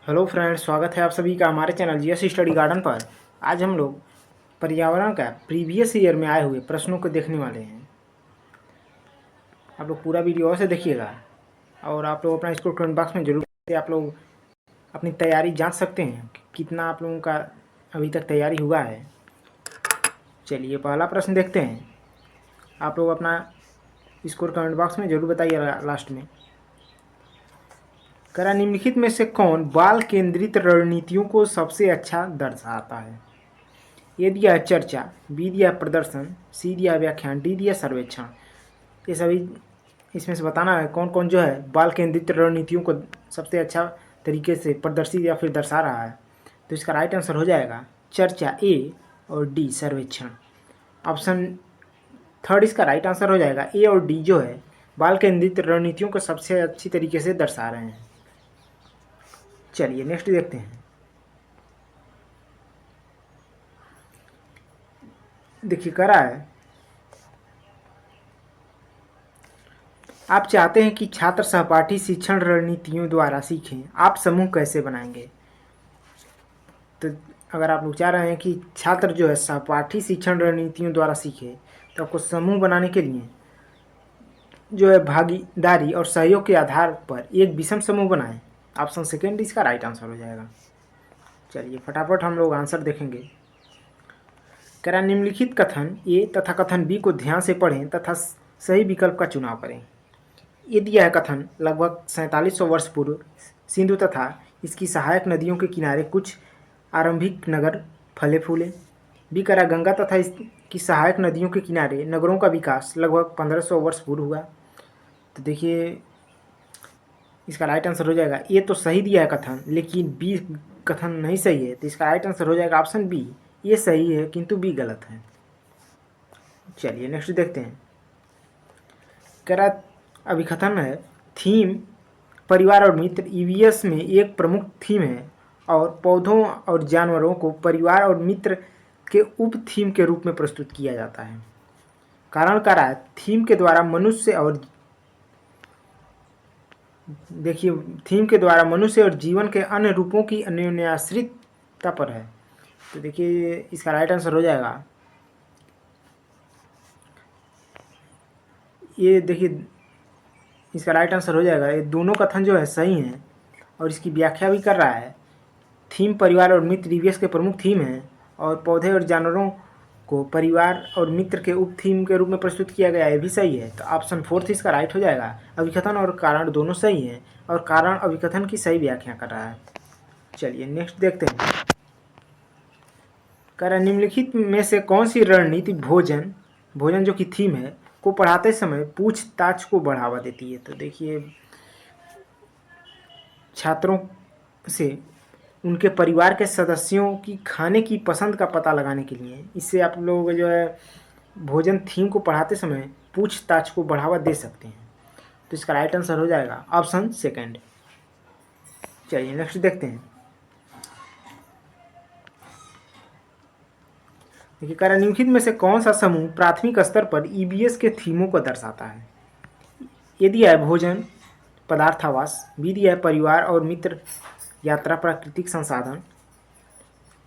Hello friends, स्वागत है आप सभी का हमारे चैनल जीएस स्टडी गार्डन पर। आज हम लोग पर्यावरण का प्रीवियस ईयर में आए हुए प्रश्नों को देखने वाले हैं। आप लोग पूरा वीडियो से देखिएगा और आप लोग अपना इसको कमेंट बॉक्स में जरूर आप लोग अपनी तैयारी जांच सकते हैं कि कितना आप लोगों का अभी तक तैयारी हुआ है। चलिए पहला प्रश्न देखते हैं। आप लोग अपना स्कोर कमेंट बॉक्स में जरूर बताइएगा लास्ट में। करा निम्नलिखित में से कौन बाल केंद्रित रणनीतियों को सबसे अच्छा दर्शाता है? ए दिया है चर्चा, बी दिया है प्रदर्शन, सी दिया है व्याख्यान, डी दिया सर्वेक्षण। ये सभी इसमें से बताना है कौन कौन जो है बाल केंद्रित रणनीतियों को सबसे अच्छा तरीके से प्रदर्शित या फिर दर्शा रहा है। तो इसका राइट आंसर हो जाएगा चर्चा ए और डी सर्वेक्षण। ऑप्शन थर्ड इसका राइट आंसर हो जाएगा ए और डी जो है बाल केंद्रित रणनीतियों को सबसे अच्छी तरीके से दर्शा रहे हैं। चलिए नेक्स्ट देखते हैं। देखिए करा है, आप चाहते हैं कि छात्र सहपाठी शिक्षण रणनीतियों द्वारा सीखें, आप समूह कैसे बनाएंगे? तो अगर आप लोग चाह रहे हैं कि छात्र जो है सहपाठी शिक्षण रणनीतियों द्वारा सीखे, तो आपको समूह बनाने के लिए जो है भागीदारी और सहयोग के आधार पर एक विषम समूह बनाएं। ऑप्शन सेकेंड इसका राइट आंसर हो जाएगा। चलिए फटाफट हम लोग आंसर देखेंगे। कह रहा निम्नलिखित कथन ए तथा कथन बी को ध्यान से पढ़ें तथा सही विकल्प का चुनाव करें। ये दिया है कथन लगभग 4700 वर्ष पूर्व सिंधु तथा इसकी सहायक नदियों के किनारे कुछ आरंभिक नगर फले फूले। बी करा गंगा तथा इसकी सहायक नदियों के किनारे नगरों का विकास लगभग 1500 वर्ष पूर्व हुआ। तो देखिए इसका राइट आंसर हो जाएगा ये तो सही दिया है कथन, लेकिन बी कथन नहीं सही है। तो इसका राइट आंसर हो जाएगा ऑप्शन बी, ये सही है किंतु बी गलत है। चलिए नेक्स्ट देखते हैं। कह रहा अभिकथन है थीम परिवार और मित्र ईवीएस में एक प्रमुख थीम है और पौधों और जानवरों को परिवार और मित्र के उप थीम के रूप में प्रस्तुत किया जाता है। कारण कह रहा है थीम के द्वारा मनुष्य और देखिए थीम के द्वारा मनुष्य और जीवन के अन्य रूपों की अन्योन्याश्रितता पर है। तो देखिए इसका राइट आंसर हो जाएगा ये, देखिए इसका राइट आंसर हो जाएगा ये दोनों कथन जो है सही हैं और इसकी व्याख्या भी कर रहा है। थीम परिवार और मित्र ईवीएस के प्रमुख थीम हैं और पौधे और जानवरों को परिवार और मित्र के उप थीम के रूप में प्रस्तुत किया गया, ये भी सही है। तो ऑप्शन फोर्थ इसका राइट हो जाएगा। अभिकथन और कारण दोनों सही हैं और कारण अभिकथन की सही व्याख्या कर रहा है। चलिए नेक्स्ट देखते हैं। कह रहा निम्नलिखित में से कौन सी रणनीति भोजन जो कि थीम है को पढ़ाते समय पूछताछ को बढ़ावा देती है? तो देखिए छात्रों से उनके परिवार के सदस्यों की खाने की पसंद का पता लगाने के लिए इससे आप लोग जो है भोजन थीम को पढ़ाते समय पूछताछ को बढ़ावा दे सकते हैं। तो इसका राइट आंसर हो जाएगा ऑप्शन सेकंड। चलिए नेक्स्ट देखते हैं। देखिए कह रहा निम्नलिखित में से कौन सा समूह प्राथमिक स्तर पर ईबीएस के थीमों को दर्शाता है? ये दिया है भोजन पदार्थावास, बी दिया है परिवार और मित्र यात्रा प्राकृतिक संसाधन,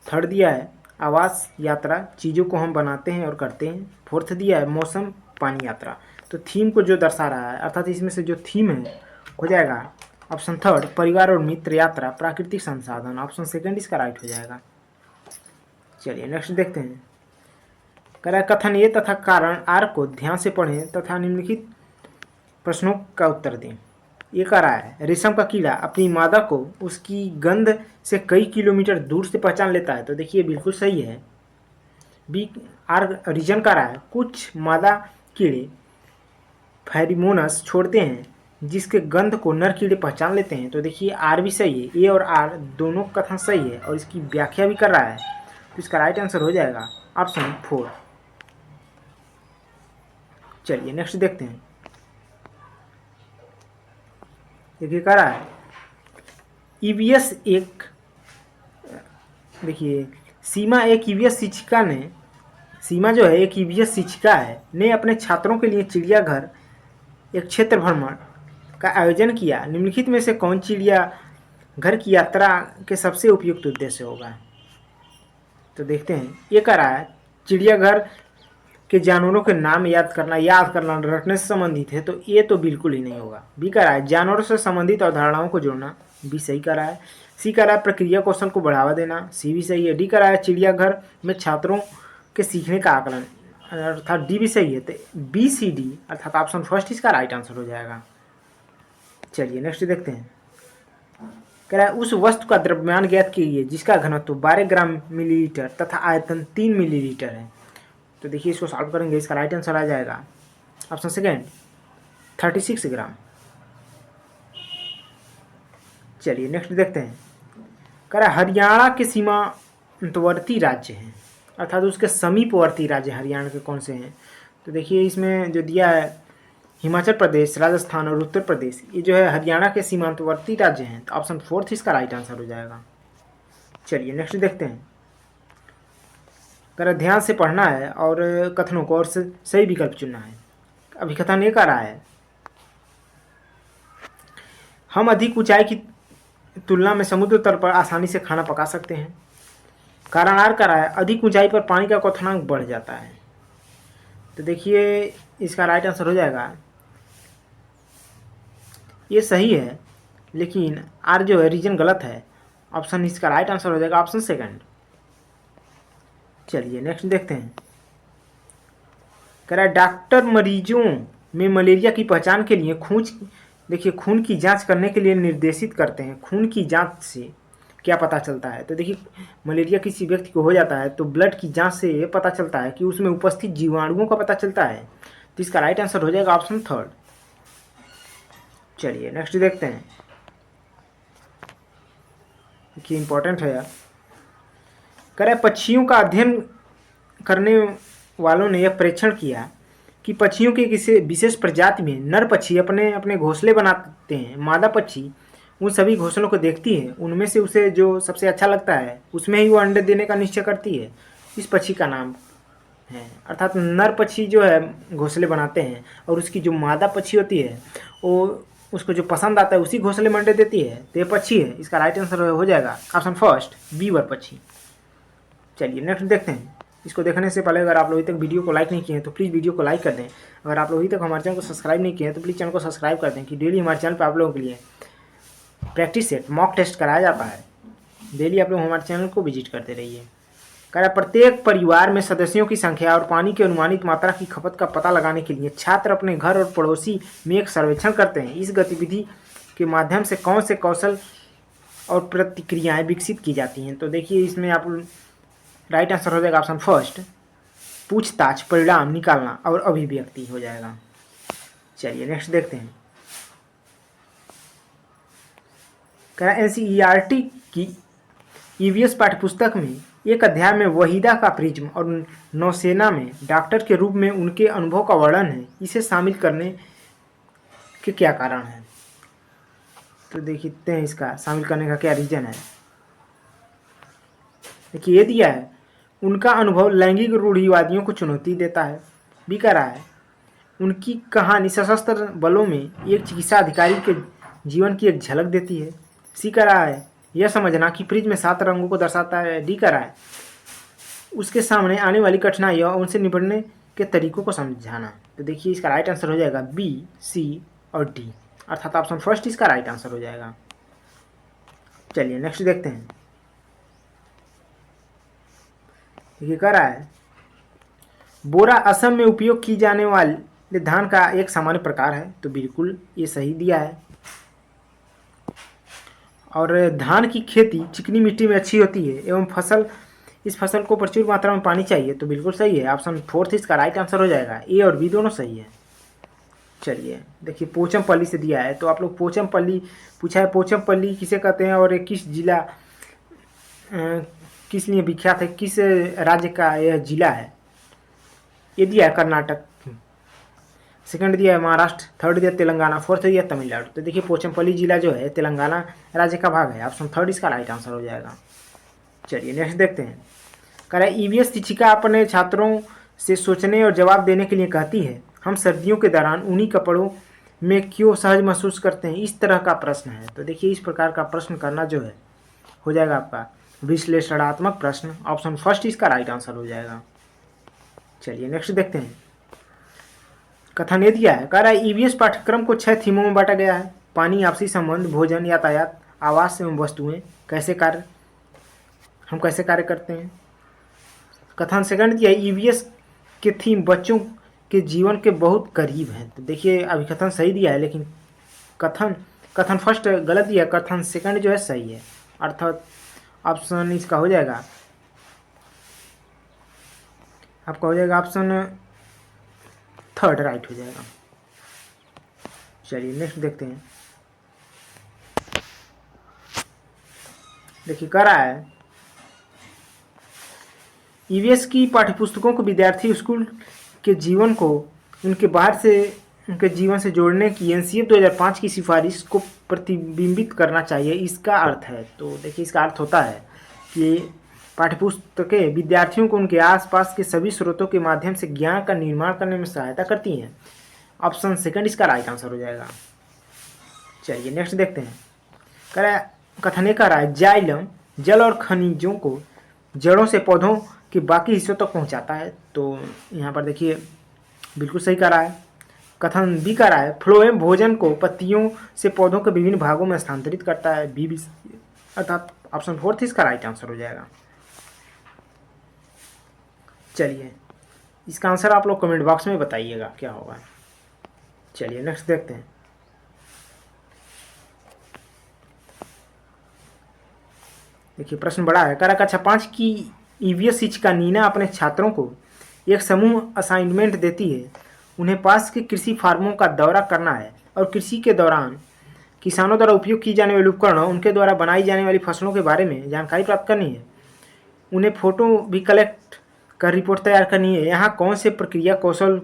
थर्ड दिया है आवास यात्रा चीज़ों को हम बनाते हैं और करते हैं, फोर्थ दिया है मौसम पानी यात्रा। तो थीम को जो दर्शा रहा है अर्थात इसमें से जो थीम है हो जाएगा ऑप्शन थर्ड परिवार और मित्र यात्रा प्राकृतिक संसाधन। ऑप्शन सेकंड इसका राइट हो जाएगा। चलिए नेक्स्ट देखते हैं। कह रहा है कथन ए तथा कारण आर को ध्यान से पढ़ें तथा निम्नलिखित प्रश्नों का उत्तर दें। ये कह रहा है रेशम का कीड़ा अपनी मादा को उसकी गंध से कई किलोमीटर दूर से पहचान लेता है। तो देखिए बिल्कुल सही है। बी आर रीजन कह रहा है कुछ मादा कीड़े फेरोमोन्स छोड़ते हैं जिसके गंध को नर कीड़े पहचान लेते हैं। तो देखिए आर भी सही है, ए और आर दोनों कथन सही है और इसकी व्याख्या भी कर रहा है। तो इसका राइट आंसर हो जाएगा ऑप्शन फोर। चलिए नेक्स्ट देखते हैं। देखिए कह रहा है ईवीएस एक देखिए सीमा एक ईवीएस शिक्षिका ने सीमा जो है एक ईवीएस शिक्षिका है ने अपने छात्रों के लिए चिड़ियाघर एक क्षेत्र भ्रमण का आयोजन किया। निम्नलिखित में से कौन चिड़िया घर की यात्रा के सबसे उपयुक्त उद्देश्य होगा? तो देखते हैं, ये कह रहा है चिड़ियाघर के जानवरों के नाम याद करना रखने से संबंधित है, तो ये तो बिल्कुल ही नहीं होगा। बी कह रहा है जानवरों से संबंधित अवधारणाओं को जोड़ना, बी सही कह रहा है। सी कह रहा है प्रक्रिया कौशल को बढ़ावा देना, सी भी सही है। डी कह रहा है चिड़ियाघर में छात्रों के सीखने का आकलन, अर्थात डी भी सही है। तो बी सी डी अर्थात ऑप्शन फर्स्ट इसका राइट आंसर हो जाएगा। चलिए नेक्स्ट देखते हैं, कह रहा है उस वस्तु का द्रव्यमान ज्ञात कीजिए जिसका घनत्व 12 ग्राम मिलीलीटर तथा आयतन 3 मिलीलीटर है। तो देखिए इसको सॉल्व करेंगे, इसका राइट आंसर आ जाएगा ऑप्शन सेकेंड 36 ग्राम। चलिए नेक्स्ट देखते हैं, कह रहा है हरियाणा के सीमांतवर्ती राज्य हैं, अर्थात उसके समीपवर्ती राज्य हरियाणा के कौन से हैं। तो देखिए इसमें जो दिया है हिमाचल प्रदेश, राजस्थान और उत्तर प्रदेश, ये जो है हरियाणा के सीमांतवर्ती राज्य हैं। तो ऑप्शन फोर्थ इसका राइट आंसर हो जाएगा। चलिए नेक्स्ट देखते हैं, कह ध्यान से पढ़ना है और कथनों को और सही विकल्प चुनना है। अभी कथन ये कह रहा है हम अधिक ऊंचाई की तुलना में समुद्र तल पर आसानी से खाना पका सकते हैं। कारण आर कह रहा है अधिक ऊंचाई पर पानी का क्वथनांक बढ़ जाता है। तो देखिए इसका राइट आंसर हो जाएगा, ये सही है लेकिन आर जो है रीजन गलत है। ऑप्शन इसका राइट आंसर हो जाएगा ऑप्शन सेकंड। चलिए नेक्स्ट देखते हैं, कह रहा है डॉक्टर मरीजों में मलेरिया की पहचान के लिए खून की जांच करने के लिए निर्देशित करते हैं। खून की जांच से क्या पता चलता है? तो देखिए मलेरिया किसी व्यक्ति को हो जाता है तो ब्लड की जांच से ये पता चलता है कि उसमें उपस्थित जीवाणुओं का पता चलता है। तो इसका राइट आंसर हो जाएगा ऑप्शन थर्ड। चलिए नेक्स्ट देखते हैं, देखिए इंपॉर्टेंट है यार। कह रहा है पक्षियों का अध्ययन करने वालों ने यह परीक्षण किया कि पक्षियों के किसी विशेष प्रजाति में नर पक्षी अपने अपने घोंसले बनाते हैं। मादा पक्षी उन सभी घोंसलों को देखती है, उनमें से उसे जो सबसे अच्छा लगता है उसमें ही वो अंडे देने का निश्चय करती है। इस पक्षी का नाम है, अर्थात नर पक्षी जो है घोंसले बनाते हैं और उसकी जो मादा पक्षी होती है वो उसको जो पसंद आता है उसी घोंसले में अंडे देती है। तो ये पक्षी है, इसका राइट आंसर हो जाएगा ऑप्शन फर्स्ट बीवर पक्षी। चलिए नेक्स्ट देखते हैं, इसको देखने से पहले अगर आप लोग अभी तक वीडियो को लाइक नहीं किए हैं तो प्लीज़ वीडियो को लाइक कर दें। अगर आप लोग अभी तक हमारे चैनल को सब्सक्राइब नहीं किए हैं तो प्लीज़ चैनल को सब्सक्राइब कर दें कि डेली हमारे चैनल पर आप लोगों के लिए प्रैक्टिस सेट मॉक टेस्ट कराया जाता है। डेली आप लोग हमारे चैनल को विजिट करते रहिए। कह रहा प्रत्येक परिवार में सदस्यों की संख्या और पानी की अनुमानित मात्रा की खपत का पता लगाने के लिए छात्र अपने घर और पड़ोसी में एक सर्वेक्षण करते हैं। इस गतिविधि के माध्यम से कौन से कौशल और प्रतिक्रियाएं विकसित की जाती हैं? तो देखिए इसमें आप राइट आंसर हो जाएगा ऑप्शन फर्स्ट पूछताछ, परिणाम निकालना और अभिव्यक्ति हो जाएगा। चलिए नेक्स्ट देखते हैं, कह रहा एनसीईआरटी की ईवीएस पाठ्यपुस्तक में एक अध्याय में वहीदा का प्रिज्म और नौसेना में डॉक्टर के रूप में उनके अनुभव का वर्णन है। इसे शामिल करने के क्या कारण है? तो देखते हैं इसका शामिल करने का क्या रीजन है। देखिए ये दिया है उनका अनुभव लैंगिक रूढ़िवादियों को चुनौती देता है। भी कह रहा है उनकी कहानी सशस्त्र बलों में एक चिकित्सा अधिकारी के जीवन की एक झलक देती है। सी कह रहा है यह समझना कि प्रिज्म में 7 रंगों को दर्शाता है। डी कह रहा है उसके सामने आने वाली कठिनाइयों और उनसे निपटने के तरीकों को समझाना। तो देखिए इसका राइट आंसर हो जाएगा बी, सी और डी, अर्थात ऑप्शन फर्स्ट इसका राइट आंसर हो जाएगा। चलिए नेक्स्ट देखते हैं, देखिए कह रहा है बोरा असम में उपयोग की जाने वाले धान का एक सामान्य प्रकार है। तो बिल्कुल ये सही दिया है। और धान की खेती चिकनी मिट्टी में अच्छी होती है एवं इस फसल को प्रचुर मात्रा में पानी चाहिए। तो बिल्कुल सही है, ऑप्शन फोर्थ इसका राइट आंसर हो जाएगा। ए और बी दोनों सही है। चलिए देखिए पोचमपल्ली से दिया है, तो आप लोग पोचमपल्ली पूछा है, पोचमपल्ली किसे कहते हैं और किस जिला किस लिए विख्यात है, किस राज्य का यह जिला है? ये दिया है कर्नाटक, सेकंड दिया है महाराष्ट्र, थर्ड दिया तेलंगाना, फोर्थ दिया तमिलनाडु। तो देखिए पोचमपल्ली जिला जो है तेलंगाना राज्य का भाग है। ऑप्शन थर्ड इसका राइट आंसर हो जाएगा। चलिए नेक्स्ट देखते हैं, कह रहा है ईवीएस शिक्षिका अपने छात्रों से सोचने और जवाब देने के लिए कहती है हम सर्दियों के दौरान ऊनी कपड़ों में क्यों सहज महसूस करते हैं, इस तरह का प्रश्न है। तो देखिए इस प्रकार का प्रश्न करना जो है हो जाएगा आपका विश्लेषणात्मक प्रश्न। ऑप्शन फर्स्ट इसका राइट आंसर हो जाएगा। चलिए नेक्स्ट देखते हैं। कथन ये दिया है, कह रहा है ईवीएस पाठ्यक्रम को 6 थीमों में बांटा गया है। पानी, आपसी संबंध, भोजन, यातायात, आवास एवं वस्तुएं, हम कैसे कार्य करते हैं। कथन सेकंड दिया है, ईवीएस के थीम बच्चों के जीवन के बहुत करीब है। तो देखिए अभिकथन सही दिया है, लेकिन कथन फर्स्ट गलत दिया, कथन सेकंड जो है सही है, अर्थात ऑप्शन इसका हो जाएगा, आपका हो जाएगा ऑप्शन थर्ड राइट हो जाएगा। चलिए नेक्स्ट देखते हैं। देखिए कह रहा है ईवीएस की पाठ्यपुस्तकों को विद्यार्थी स्कूल के जीवन को उनके जीवन से जोड़ने की एनसीएफ 2005 की सिफारिश को प्रतिबिंबित करना चाहिए, इसका अर्थ है। तो देखिए इसका अर्थ होता है कि पाठ्यपुस्तकें विद्यार्थियों को उनके आसपास के सभी स्रोतों के माध्यम से ज्ञान का निर्माण करने में सहायता करती हैं। ऑप्शन सेकंड इसका राइट आंसर हो जाएगा। चलिए नेक्स्ट देखते हैं। कह रहा है कथन ये कह रहा है जाइलम जल और खनिजों को जड़ों से पौधों के बाकी हिस्सों तक पहुंचाता है। तो यहाँ पर देखिए बिल्कुल सही कह रहा है। कथन बी कह रहा है फ्लोएम भोजन को पत्तियों से पौधों के विभिन्न भागों में स्थानांतरित करता है, बी अर्थात ऑप्शन फोर्थ इसका राइट आंसर हो जाएगा। चलिए इसका आंसर आप लोग कमेंट बॉक्स में बताइएगा क्या होगा। चलिए नेक्स्ट देखते हैं। देखिए प्रश्न बड़ा है। कक्षा कक्षा 5 की ईवीएस शिक्षिका नीना अपने छात्रों को एक समूह असाइनमेंट देती है। उन्हें पास के कृषि फार्मों का दौरा करना है और कृषि के दौरान किसानों द्वारा उपयोग की जाने वाले उपकरणों, उनके द्वारा बनाई जाने वाली फसलों के बारे में जानकारी प्राप्त करनी है। उन्हें फोटो भी कलेक्ट कर रिपोर्ट तैयार करनी है। यहाँ कौन से प्रक्रिया, कौशल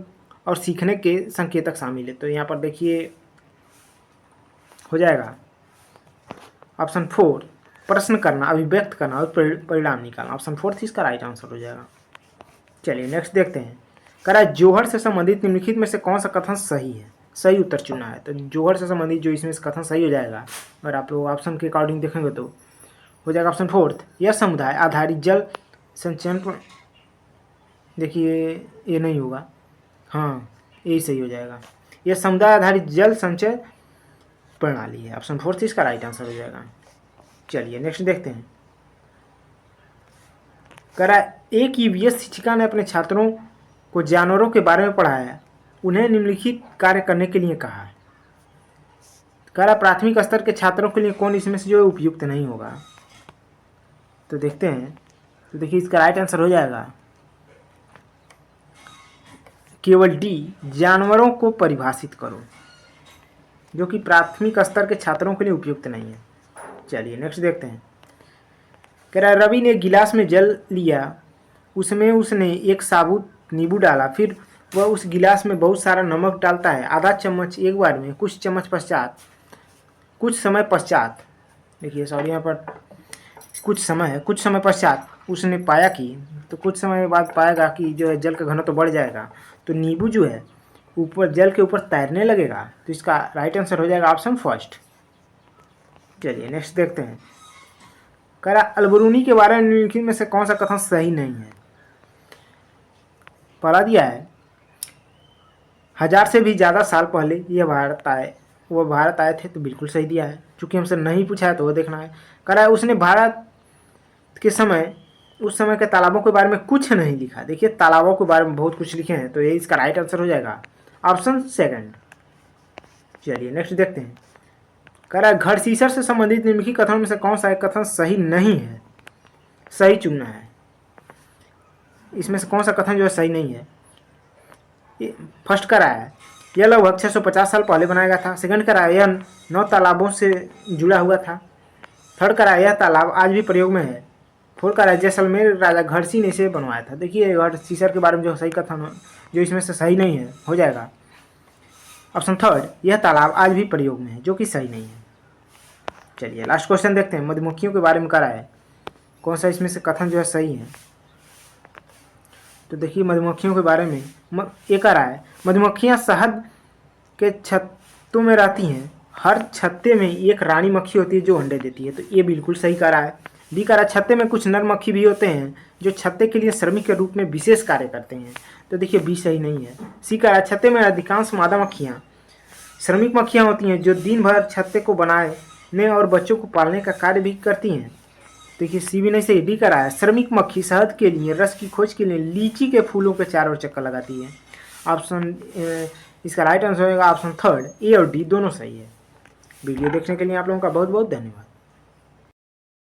और सीखने के संकेतक शामिल है। तो यहाँ पर देखिए हो जाएगा ऑप्शन 4 प्रश्न करना, अभिव्यक्त करना और परिणाम निकालना। ऑप्शन 4 इसका राइट आंसर हो जाएगा। चलिए नेक्स्ट देखते हैं। कह रहा है जोहर से संबंधित निम्नलिखित में से कौन सा कथन सही है, सही उत्तर चुनना है। तो जोहर से संबंधित जो इसमें कथन सही हो जाएगा, अगर आप लोग ऑप्शन के अकॉर्डिंग देखेंगे तो हो जाएगा ऑप्शन 4 यह समुदाय आधारित जल संचयन। देखिए ये नहीं होगा, हाँ यही सही हो जाएगा। यह समुदाय आधारित जल संचय प्रणाली है। ऑप्शन 4 इसका राइट आंसर हो जाएगा। चलिए नेक्स्ट देखते हैं। कह रहा है एक ईवीएस शिक्षिका ने अपने छात्रों को जानवरों के बारे में पढ़ाया, उन्हें निम्नलिखित कार्य करने के लिए कहा। कह रहा है प्राथमिक स्तर के छात्रों के लिए कौन इसमें से जो उपयुक्त नहीं होगा। तो देखते हैं। तो देखिए इसका राइट आंसर हो जाएगा केवल डी, जानवरों को परिभाषित करो, जो कि प्राथमिक स्तर के छात्रों के लिए उपयुक्त नहीं है। चलिए नेक्स्ट देखते हैं। कह रहा है रवि ने गिलास में जल लिया, उसमें उसने एक साबुत नींबू डाला, फिर वह उस गिलास में बहुत सारा नमक डालता है, आधा चम्मच एक बार में, कुछ समय पश्चात देखिए सॉरी यहाँ पर कुछ समय पश्चात उसने पाया कि, तो कुछ समय बाद पाएगा कि जो है जल का घनत्व तो बढ़ जाएगा, तो नींबू जो है ऊपर जल के ऊपर तैरने लगेगा। तो इसका राइट आंसर हो जाएगा ऑप्शन फर्स्ट। चलिए नेक्स्ट देखते हैं। कह रहा अलबरूनी के बारे में निम्नलिखित में से कौन सा कथन सही नहीं है। पढ़ा दिया है 1000 से भी ज़्यादा साल पहले वो भारत आए थे, तो बिल्कुल सही दिया है। चूँकि हमसे नहीं पूछा है तो वो देखना है। कह रहा है उसने भारत के उस समय के तालाबों के बारे में कुछ नहीं लिखा। देखिए तालाबों के बारे में बहुत कुछ लिखे हैं, तो ये इसका राइट आंसर हो जाएगा ऑप्शन सेकंड। चलिए नेक्स्ट देखते हैं। कह रहा है घर शीशर से संबंधित निम्नलिखित कथनों में से कौन सा एक कथन सही नहीं है, सही चुनना है। इसमें से कौन सा कथन जो है सही नहीं है। फर्स्ट कह रहा है यह लगभग 650 साल पहले बनाया गया था। सेकंड कह रहा है यह 9 तालाबों से जुड़ा हुआ था। थर्ड कह रहा है यह तालाब आज भी प्रयोग में है। फोर्थ कह रहा है जैसलमेर राजा घरसी ने इसे बनवाया था। देखिए घर शीशर के बारे में जो सही कथन जो इसमें से सही नहीं है हो जाएगा ऑप्शन थर्ड, यह तालाब आज भी प्रयोग में है, जो कि सही नहीं है। चलिए लास्ट क्वेश्चन देखते हैं। मधुमक्खियों के बारे में कह रहा है कौन सा इसमें से कथन जो है सही है। तो देखिए मधुमक्खियों के बारे में ये कह रहा है मधुमक्खियाँ शहद के छत्तों में रहती हैं। हर छत्ते में एक रानी मक्खी होती है जो अंडे देती है। तो ये बिल्कुल सही करा है। बी करा, छत्ते में कुछ नर मक्खी भी होते हैं जो छत्ते के लिए श्रमिक के रूप में विशेष कार्य करते हैं। तो देखिए बी सही नहीं है। सी करा, छत्ते में अधिकांश मादा मक्खियाँ श्रमिक मक्खियाँ होती हैं जो दिन भर छत्ते को बनाने और बच्चों को पालने का कार्य भी करती हैं। देखिए सी भी नहीं सही। डी करा है, श्रमिक मक्खी शहद के लिए, रस की खोज के लिए लीची के फूलों के चारों ओर चक्कर लगाती है। ऑप्शन इसका राइट आंसर होगा ऑप्शन थर्ड, ए और डी दोनों सही है। वीडियो देखने के लिए आप लोगों का बहुत बहुत धन्यवाद।